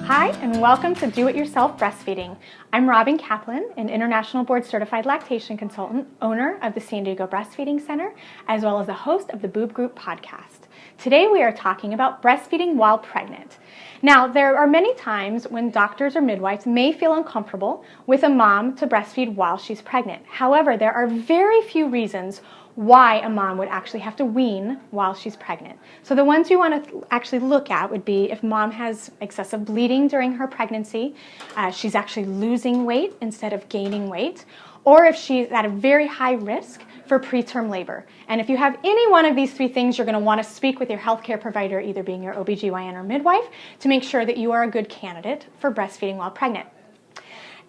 Hi, and welcome to Do-It-Yourself Breastfeeding. I'm Robin Kaplan, an International Board Certified Lactation Consultant, owner of the San Diego Breastfeeding Center, as well as the host of the Boob Group podcast. Today we are talking about breastfeeding while pregnant. Now, there are many times when doctors or midwives may feel uncomfortable with a mom to breastfeed while she's pregnant. However, there are very few reasons why a mom would actually have to wean while she's pregnant. So the ones you want to actually look at would be if mom has excessive bleeding during her pregnancy, she's actually losing weight instead of gaining weight, or if she's at a very high risk for preterm labor. And if you have any one of these three things, you're going to want to speak with your healthcare provider, either being your OBGYN or midwife, to make sure that you are a good candidate for breastfeeding while pregnant.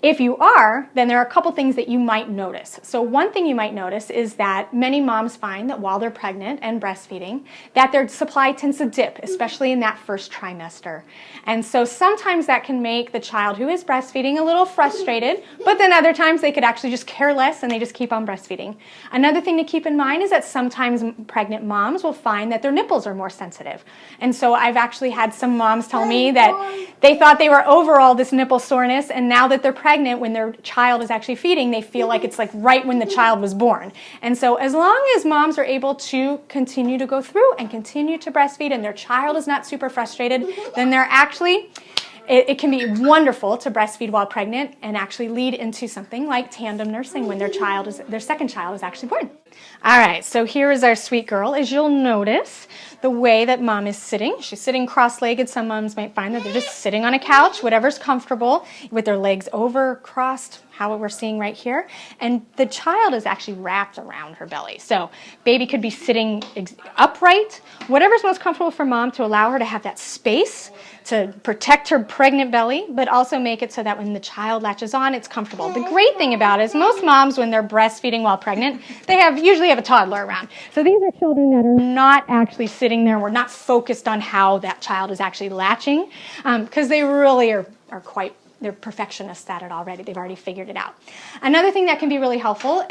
If you are, then there are a couple things that you might notice. So one thing you might notice is that many moms find that while they're pregnant and breastfeeding, that their supply tends to dip, especially in that first trimester. And so sometimes that can make the child who is breastfeeding a little frustrated, but then other times they could actually just care less and they just keep on breastfeeding. Another thing to keep in mind is that sometimes pregnant moms will find that their nipples are more sensitive. And so I've actually had some moms tell me that they thought they were over all this nipple soreness, and now that they're pregnant, when their child is actually feeding, they feel like it's like right when the child was born. And so as long as moms are able to continue to go through and continue to breastfeed and their child is not super frustrated, then they're actually, it can be wonderful to breastfeed while pregnant and actually lead into something like tandem nursing when their second child is actually born. All right, so here is our sweet girl. As you'll notice, the way that mom is sitting, she's sitting cross-legged. Some moms might find that they're just sitting on a couch, whatever's comfortable, with their legs over, crossed, how we're seeing right here. And the child is actually wrapped around her belly. So baby could be sitting upright, whatever's most comfortable for mom to allow her to have that space to protect her pregnant belly, but also make it so that when the child latches on, it's comfortable. The great thing about it is most moms, when they're breastfeeding while pregnant, they usually have a toddler around. So these are children that are not actually sitting there. We're not focused on how that child is actually latching, because they really are quite, they're perfectionists at it already. They've already figured it out. Another thing that can be really helpful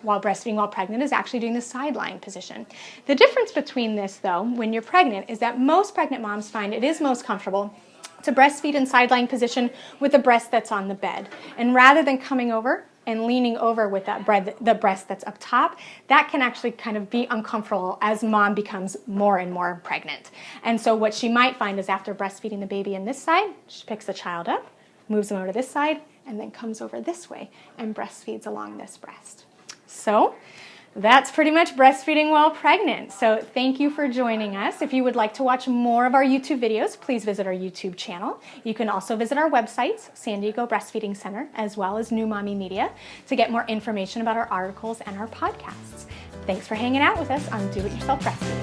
while breastfeeding while pregnant is actually doing the sideline position. The difference between this, though, when you're pregnant, is that most pregnant moms find it is most comfortable to breastfeed in sideline position with the breast that's on the bed. And rather than coming over and leaning over with the breast that's up top, that can actually kind of be uncomfortable as mom becomes more and more pregnant. And so what she might find is after breastfeeding the baby in this side, she picks the child up, moves them over to this side, and then comes over this way and breastfeeds along this breast. So that's pretty much breastfeeding while pregnant. So thank you for joining us. If you would like to watch more of our YouTube videos, please visit our YouTube channel. You can also visit our websites, San Diego Breastfeeding Center, as well as New Mommy Media, to get more information about our articles and our podcasts. Thanks for hanging out with us on Do-It-Yourself Breastfeeding.